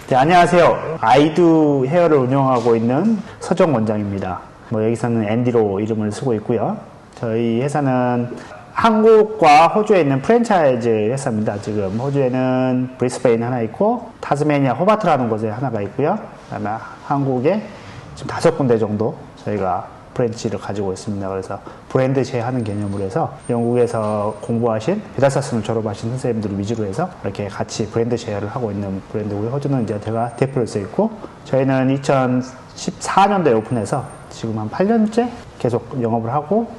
네, 안녕하세요. 아이두 헤어를 운영하고 있는 서정 원장입니다. 여기서는 앤디로 이름을 쓰고 있고요. 저희 회사는 한국과 호주에 있는 프랜차이즈 회사입니다. 지금 호주에는 브리스베인 하나 있고 타스메니아 호바트라는 곳에 하나가 있고요. 그다음에 한국에 지금 5군데 정도 저희가 브랜치를 가지고 있습니다. 그래서 브랜드 쉐어하는 개념으로 해서 영국에서 공부하신 비다사스를 졸업하신 선생님들 위주로 해서 이렇게 같이 브랜드 쉐어를 하고 있는 브랜드고요. 호주는 이제 제가 대표로서 있고 저희는 2014년도에 오픈해서 지금 한 8년째 계속 영업을 하고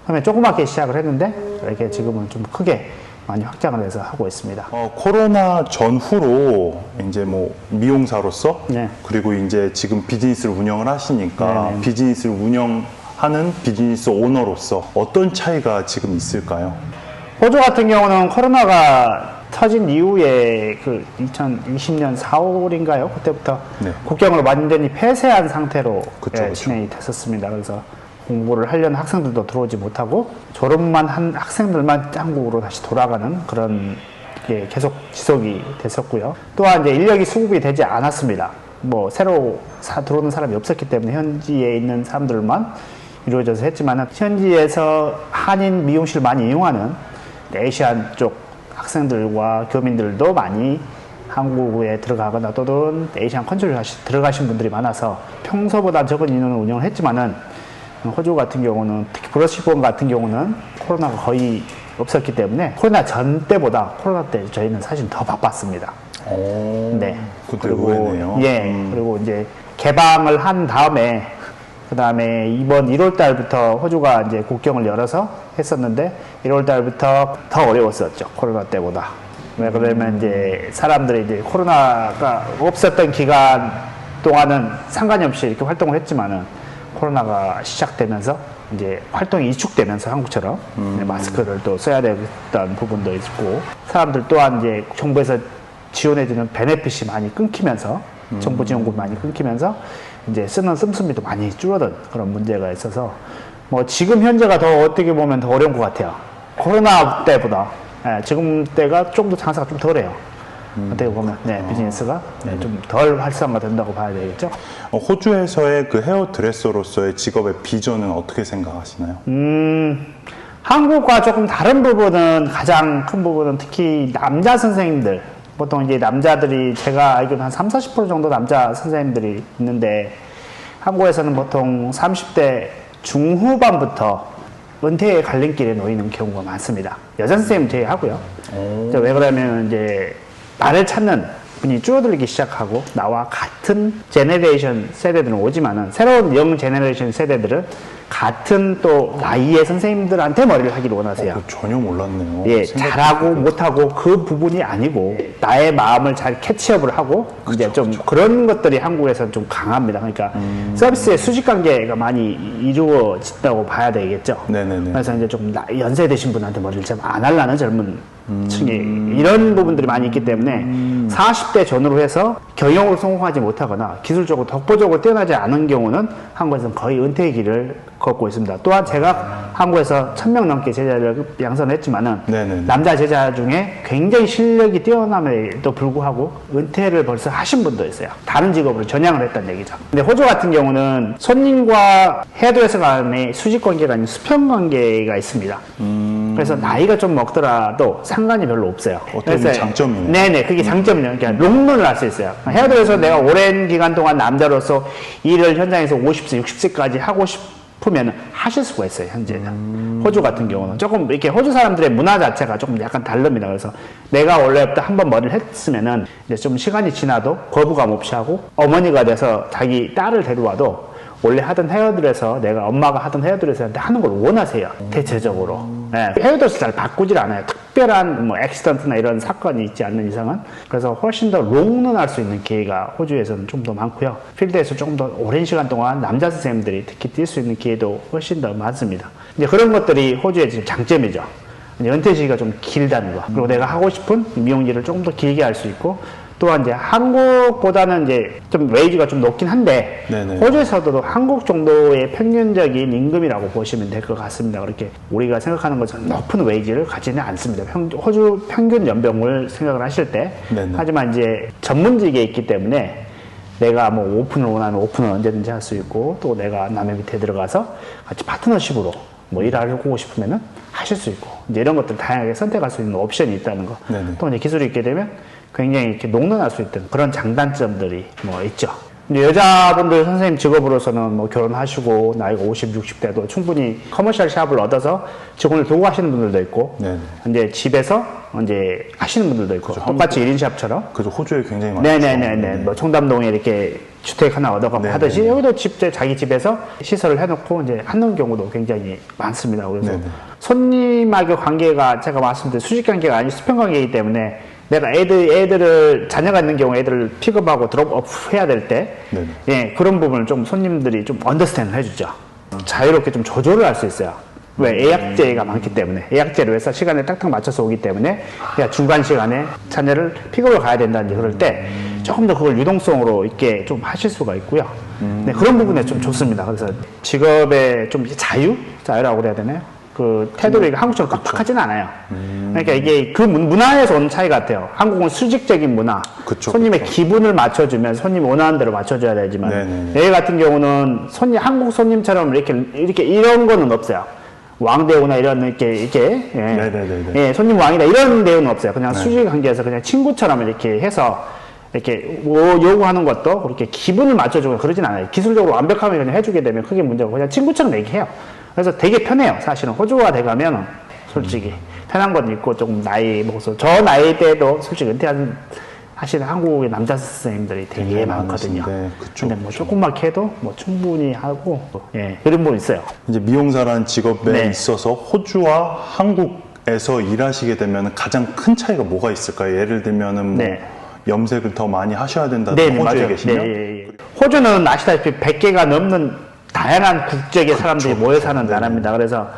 처음에 조그맣게 시작을 했는데 이렇게 지금은 좀 크게 많이 확장을 해서 하고 있습니다. 코로나 전후로 이제 미용사로서 네. 그리고 이제 지금 비즈니스를 운영을 하시니까 네네. 비즈니스를 운영하는 비즈니스 오너로서 어떤 차이가 지금 있을까요? 호주 같은 경우는 코로나가 터진 이후에 그 2020년 4월인가요? 그때부터 네. 국경을 완전히 폐쇄한 상태로 그쵸. 진행이 됐었습니다. 그래서 공부를 하려는 학생들도 들어오지 못하고 졸업만 한 학생들만 한국으로 다시 돌아가는 그런 게 계속 지속이 됐었고요. 또한 이제 인력이 수급이 되지 않았습니다. 새로 들어오는 사람이 없었기 때문에 현지에 있는 사람들만 이루어져서 했지만 현지에서 한인 미용실 많이 이용하는 아시안 쪽 학생들과 교민들도 많이 한국에 들어가거나 또는 아시안 컨트리에 들어가신 분들이 많아서 평소보다 적은 인원을 운영을 했지만은 호주 같은 경우는 특히 브러시본 같은 경우는 코로나가 거의 없었기 때문에 코로나 전 때보다 코로나 때 저희는 사실 더 바빴습니다. 네. 그리고 의외네요. 그리고 이제 개방을 한 다음에 그다음에 이번 1월 달부터 호주가 이제 국경을 열어서 했었는데 1월 달부터 더 어려웠었죠. 코로나 때보다. 왜 그러면 이제 사람들이 이제 코로나가 없었던 기간 동안은 상관이 없이 이렇게 활동을 했지만은 코로나가 시작되면서 이제 활동이 이축되면서 한국처럼 마스크를 또 써야 되겠다는 부분도 있고 사람들 또한 이제 정부에서 지원해주는 베네핏이 많이 끊기면서 정부 지원금 많이 끊기면서 이제 쓰는 씀씀이도 많이 줄어든 그런 문제가 있어서 지금 현재가 더 어떻게 보면 더 어려운 것 같아요. 코로나 때보다 지금 때가 좀 더 장사가 좀 덜해요. 어떻게 보면 비즈니스가 좀 덜 활성화된다고 봐야 되겠죠. 호주에서의 그 헤어드레서로서의 직업의 비전은 어떻게 생각하시나요? 한국과 조금 다른 부분은 가장 큰 부분은 특히 남자 선생님들 보통 이제 남자들이 제가 알기로는 한 30-40% 정도 남자 선생님들이 있는데 한국에서는 보통 30대 중후반부터 은퇴의 갈림길에 놓이는 경우가 많습니다. 여자 선생님 제외하고요. 왜 그러면 이제 나를 찾는 분이 줄어들기 시작하고 나와 같은 제네레이션 세대들은 오지만은 새로운 영 제네레이션 세대들은 같은 또 나이의 선생님들한테 머리를 하기를 원하세요. 전혀 몰랐네요. 잘하고 못하고 그 부분이 아니고 나의 마음을 잘 캐치업을 하고 이제 좀 그런 것들이 한국에서는 좀 강합니다. 그러니까 서비스의 수직 관계가 많이 이루어진다고 봐야 되겠죠. 네네네. 그래서 이제 좀 연세 되신 분한테 머리를 좀 안 하려는 젊은 층이 이런 부분들이 많이 있기 때문에 40대 전후로 해서 경영으로 성공하지 못하거나 기술적으로 독보적으로 뛰어나지 않은 경우는 한국에서는 거의 은퇴의 길을 걷고 있습니다. 또한 제가 한국에서 1000명 넘게 제자를 양성했지만은 남자 제자 중에 굉장히 실력이 뛰어남에도 불구하고 은퇴를 벌써 하신 분도 있어요. 다른 직업으로 전향을 했다는 얘기죠. 근데 호주 같은 경우는 손님과 헤어드레서 간의 수직 관계가 아닌 수평 관계가 있습니다. 그래서 나이가 좀 먹더라도 상관이 별로 없어요. 어떤 장점이에요? 네네, 그게 장점이에요. 그러니까 롱런을 할 수 있어요. 헤어드레서 내가 오랜 기간 동안 남자로서 일을 현장에서 50세, 60세까지 하고 싶으면 하실 수가 있어요, 현재는. 호주 같은 경우는. 조금 이렇게 호주 사람들의 문화 자체가 조금 약간 다릅니다. 그래서 내가 원래부터 한번 머리를 했으면은 이제 좀 시간이 지나도 거부감 없이 하고 어머니가 돼서 자기 딸을 데려와도 원래 하던 헤어드레서 내가 엄마가 하던 헤어드레서한테 하는 걸 원하세요. 대체적으로. 헤어드레서 잘 바꾸질 않아요. 특별한 액시던트나 이런 사건이 있지 않는 이상은. 그래서 훨씬 더 롱런 할 수 있는 기회가 호주에서는 좀 더 많고요. 필드에서 조금 더 오랜 시간 동안 남자 선생님들이 특히 뛸 수 있는 기회도 훨씬 더 많습니다. 이제 그런 것들이 호주의 지금 장점이죠. 은퇴 시기가 좀 길다는 거. 그리고 내가 하고 싶은 미용 일을 조금 더 길게 할 수 있고 또한 이제 한국보다는 이제 좀 웨이지가 좀 높긴 한데 네네. 호주에서도 한국 정도의 평균적인 임금이라고 보시면 될 것 같습니다. 그렇게 우리가 생각하는 것처럼 높은 웨이지를 가지는 않습니다. 호주 평균 연봉을 생각을 하실 때. 네네. 하지만 이제 전문직에 있기 때문에 내가 뭐 오픈을 원하면 오픈을 언제든지 할 수 있고, 또 내가 남의 밑에 들어가서 같이 파트너십으로 뭐 일을 하고 싶으면은 하실 수 있고, 이제 이런 것들 다양하게 선택할 수 있는 옵션이 있다는 거. 네네. 또 이제 기술이 있게 되면 굉장히 이렇게 농론할 수 있던 그런 장단점들이 뭐 있죠. 근데 여자분들 선생님 직업으로서는 뭐 결혼하시고 나이가 50, 60대도 충분히 커머셜 샵을 얻어서 직원을 두고 하시는 분들도 있고, 네네. 이제 집에서 이제 하시는 분들도 있고, 그렇죠. 똑같이 1인 샵처럼. 그죠. 호주에 굉장히 많죠. 네네네네. 뭐 청담동에 이렇게 주택 하나 얻어가고 네네. 하듯이 여기도 자기 집에서 시설을 해놓고 이제 하는 경우도 굉장히 많습니다. 그래서 네네. 손님하고 관계가 제가 말씀드린 수직 관계가 아닌 수평 관계이기 때문에 내가 애들을 자녀가 있는 경우 애들을 픽업하고 드롭업 해야 될 때, 네네. 예, 그런 부분을 좀 손님들이 좀 언더스탠드 해주죠. 자유롭게 좀 조절을 할 수 있어요. 왜? 예약제가 많기 때문에. 예약제로 해서 시간에 딱딱 맞춰서 오기 때문에 그냥 중간 시간에 자녀를 픽업을 가야 된다든지 그럴 때 조금 더 그걸 유동성으로 있게 좀 하실 수가 있고요. 네, 그런 부분에 좀 좋습니다. 그래서 직업의 좀 자유라고 그래야 되나요? 그 태도가 한국처럼 빡빡하진 않아요. 그러니까 이게 그 문화에서 오는 차이 같아요. 한국은 수직적인 문화, 그쵸, 손님의 그쵸. 기분을 맞춰주면 손님이 원하는 대로 맞춰줘야 되지만, 네네네. 여기 같은 경우는 한국 손님처럼 이렇게 이런 거는 없어요. 왕대우나 이런 이렇게 예, 네네네네. 예, 손님 왕이다 이런 대우는 없어요. 그냥 수직 관계에서 그냥 친구처럼 이렇게 해서 이렇게 뭐 요구하는 것도 그렇게 기분을 맞춰주고 그러진 않아요. 기술적으로 완벽하게 그냥 해주게 되면 크게 문제가 그냥 친구처럼 얘기해요. 그래서 되게 편해요. 사실은 호주가 돼가면 솔직히 편한 건 있고 조금 나이 먹어서 저 나이 때도 솔직히 하시는 한국의 남자 선생님들이 되게 굉장히 많거든요. 많으신데, 그쵸, 근데 뭐 그쵸. 조금만 해도 뭐 충분히 하고, 예, 그런 분 있어요. 이제 미용사라는 직업에 네. 있어서 호주와 한국에서 일하시게 되면 가장 큰 차이가 뭐가 있을까요? 예를 들면은 뭐 네. 염색을 더 많이 하셔야 된다든지 호주에 맞아요. 계시면 네. 호주는 아시다시피 100개가 넘는 다양한 국적의 사람들이 모여 사는 네네. 나라입니다. 그래서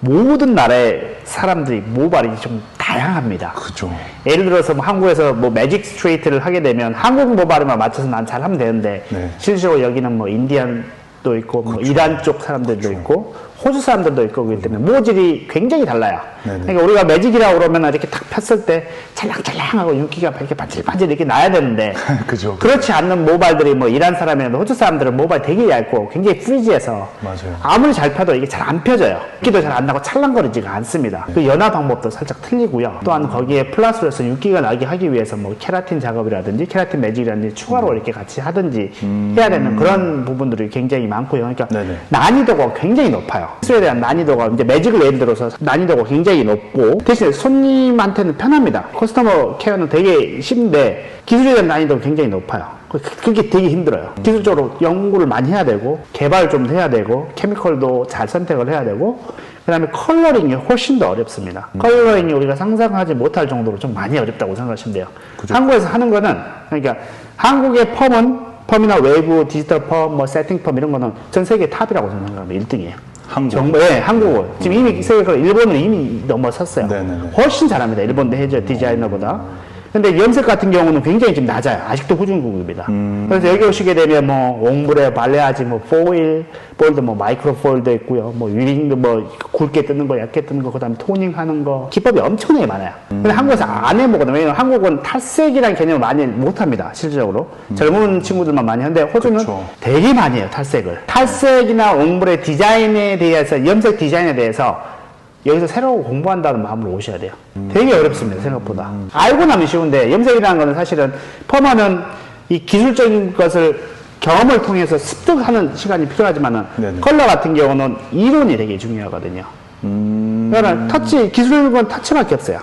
모든 나라의 사람들이 모발이 좀 다양합니다. 그죠. 예를 들어서 뭐 한국에서 뭐 매직 스트레이트를 하게 되면 한국 모발에만 맞춰서 난 잘하면 되는데, 네. 실제로 여기는 뭐 인디안도 있고 뭐 이란 쪽 사람들도 있고 호주 사람들도 있고 그렇기 때문에 모질이 굉장히 달라요. 네네. 그러니까 우리가 매직이라고 그러면 이렇게 탁 폈을 때 찰랑찰랑하고 윤기가 이렇게 반질반질 이렇게 나야 되는데 그죠. 그렇지 않는 모발들이 뭐 이란 사람이나 호주 사람들은 모발이 되게 얇고 굉장히 프리지해서 맞아요. 아무리 잘 펴도 이게 잘 안 펴져요. 윤기도 잘 안 나고 찰랑거리지가 않습니다. 그 연화 방법도 살짝 틀리고요. 또한 거기에 플러스로 해서 윤기가 나게 하기 위해서 뭐 케라틴 작업이라든지 케라틴 매직이라든지 추가로 이렇게 같이 하든지 해야 되는 그런 부분들이 굉장히 많고요. 그러니까 네네. 난이도가 굉장히 높아요. 기술에 대한 난이도가 이제 매직을 예를 들어서 난이도가 굉장히 높고 대신에 손님한테는 편합니다. 커스터머 케어는 되게 쉽은데 기술에 대한 난이도가 굉장히 높아요. 그게 되게 힘들어요. 기술적으로 연구를 많이 해야 되고 개발 좀 해야 되고 케미컬도 잘 선택을 해야 되고 그 다음에 컬러링이 훨씬 더 어렵습니다. 컬러링이 우리가 상상하지 못할 정도로 좀 많이 어렵다고 생각하시면 돼요. 그죠. 한국에서 하는 거는 그러니까 한국의 펌이나 웨이브, 디지털 펌, 뭐 세팅 펌 이런 거는 전 세계 탑이라고 저는 생각합니다. 1등이에요. 한국. 네, 한국어. 지금 이미 세계가 일본을 이미 넘어섰어요. 네네네. 훨씬 잘합니다. 일본 해저 디자이너보다. 근데 염색 같은 경우는 굉장히 좀 낮아요. 아직도 후진국입니다. 그래서 여기 오시게 되면 뭐 옹브레, 발레아지, 뭐 포일, 볼드, 뭐 마이크로 포일도 있고요. 뭐 위링도 뭐 굵게 뜨는 거, 얇게 뜨는 거, 그다음에 토닝 하는 거 기법이 엄청나게 많아요. 근데 한국에서 안 해보거든요. 왜냐면 한국은 탈색이라는 개념을 많이 못합니다. 실질적으로 젊은 친구들만 많이 하는데 호주는 그쵸. 되게 많이 해요. 탈색을. 탈색이나 옹브레 디자인에 대해서 염색 디자인에 대해서 여기서 새로 공부한다는 마음으로 오셔야 돼요. 되게 어렵습니다, 생각보다. 알고 나면 쉬운데, 염색이라는 거는 사실은 펌하는 이 기술적인 것을 경험을 통해서 습득하는 시간이 필요하지만은, 네네. 컬러 같은 경우는 이론이 되게 중요하거든요. 그러니까 기술은 터치밖에 없어요.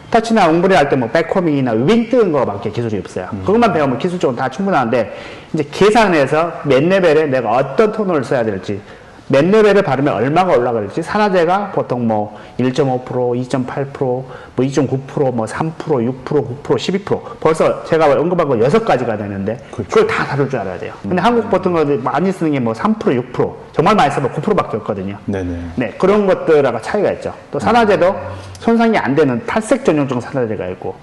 터치나 옹브레 할 때 뭐 백코밍이나 윙 뜨는 거밖에 기술이 없어요. 그것만 배우면 기술적으로 다 충분한데, 이제 계산해서 몇 레벨에 내가 어떤 톤을 써야 될지, 몇 레벨을 바르면 얼마가 올라갈지 산화제가 보통 뭐 1.5%, 2.8%, 뭐 2.9%, 뭐 3%, 6%, 9%, 12% 벌써 제가 언급한 거 6가지가 되는데 그걸 다 다룰 줄 알아야 돼요. 근데 한국 보통 거 많이 쓰는 게 뭐 3%, 6% 정말 많이 쓰면 9%밖에 없거든요. 네네. 네, 그런 것들하고 차이가 있죠. 또 산화제도 손상이 안 되는 탈색 전용증 산화제가 있고,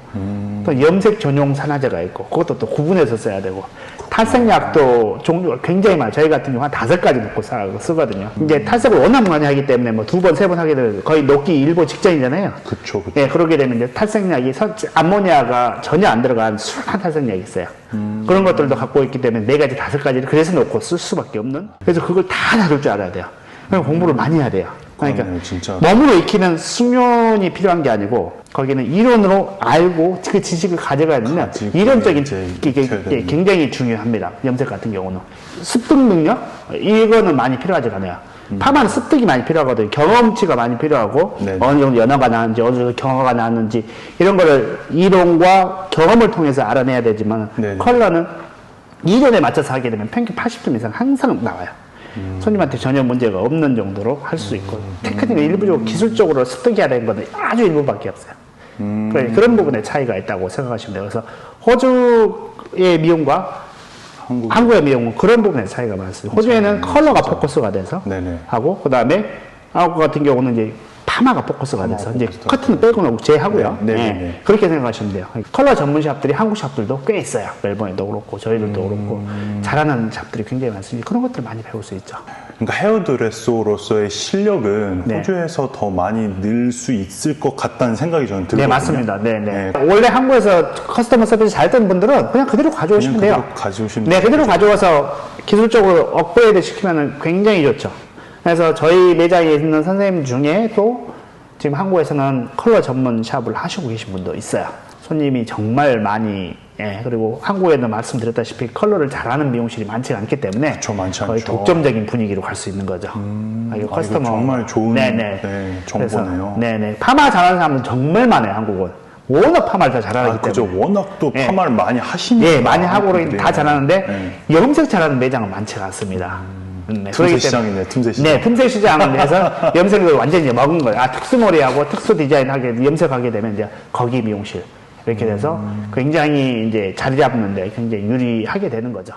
또 염색 전용 산화제가 있고, 그것도 또 구분해서 써야 되고, 탈색약도 종류가 굉장히 많아요. 저희 같은 경우 한 5가지 놓고 쓰거든요. 이제 탈색을 워낙 많이 하기 때문에 뭐 2번, 3번 하게 되면 거의 녹기 일보 직전이잖아요. 그쵸. 예, 그러게 되면 이제 탈색약이 암모니아가 전혀 안 들어간 순한 탈색약이 있어요. 그런 것들도 갖고 있기 때문에 4가지, 5가지를 그래서 놓고 쓸 수밖에 없는. 그래서 그걸 다 다룰 줄 알아야 돼요. 그럼 공부를 많이 해야 돼요. 그러니까 그러네요, 진짜. 몸으로 익히는 숙련이 필요한 게 아니고 거기는 이론으로 알고 그 지식을 가져가야 되면 가지고 이론적인 이제 게 익혀야 되는 굉장히 중요합니다. 염색 같은 경우는 습득 능력 이거는 많이 필요하지 않아요. 파마는 습득이 많이 필요하거든요. 경험치가 많이 필요하고 네네. 어느 정도 연화가 나는지 어느 정도 경화가 나는지 이런 거를 이론과 경험을 통해서 알아내야 되지만 네네. 컬러는 이론에 맞춰서 하게 되면 평균 80점 이상 항상 나와요. 손님한테 전혀 문제가 없는 정도로 할 수 있고 테크닉은 일부적으로 기술적으로 습득해야 되는 건 아주 일부밖에 없어요. 그러니까 그런 부분에 차이가 있다고 생각하시면 돼요. 그래서 호주의 미용과 한국의 미용은 그런 부분에 차이가 많습니다. 호주에는 컬러가 포커스가 돼서 네네. 하고 그 다음에 한국 같은 경우는 이제 파마가 포커스가 돼서 이제 포커스가 커트는 빼고는 제하고요. 네, 네, 예, 네. 그렇게 생각하시면 돼요. 컬러 전문 샵들이 한국 샵들도 꽤 있어요. 멜번에도 그렇고 저희들도 그렇고 잘하는 샵들이 굉장히 많습니다. 그런 것들 많이 배울 수 있죠. 그러니까 헤어드레서로서의 실력은 네. 호주에서 더 많이 늘 수 있을 것 같다는 생각이 저는 들거든요. 네, 맞습니다. 네. 원래 한국에서 커스터머 서비스 잘 되는 분들은 그냥 그대로 가져오시면 그냥 돼요. 그대로 가져오시면 네, 돼요. 그대로 가져와서 기술적으로 업그레이드 시키면 굉장히 좋죠. 그래서 저희 매장에 있는 선생님 중에도 지금 한국에서는 컬러 전문 샵을 하시고 계신 분도 있어요. 손님이 정말 많이, 예, 그리고 한국에는 말씀드렸다시피 컬러를 잘하는 미용실이 많지 않기 때문에 그쵸, 많지 거의 않죠. 독점적인 분위기로 갈 수 있는 거죠. 이거 정말 좋은 네네. 네, 정보네요. 네네. 파마 잘하는 사람은 정말 많아요, 한국은. 워낙 파마를 다 잘하기 때문에. 그죠. 워낙 또 예. 파마를 많이 하시니까. 예, 많이 하고 분들이. 다 잘하는데 네. 염색 잘하는 매장은 많지가 않습니다. 네, 틈새 그렇기 때문에- 시장이네, 틈새 시장. 네, 틈새 시장을 해서 염색을 완전히 먹은 거예요. 특수머리하고 특수 디자인하게 염색하게 되면 이제 거기 미용실 이렇게 돼서 굉장히 이제 자리 잡는데 굉장히 유리하게 되는 거죠.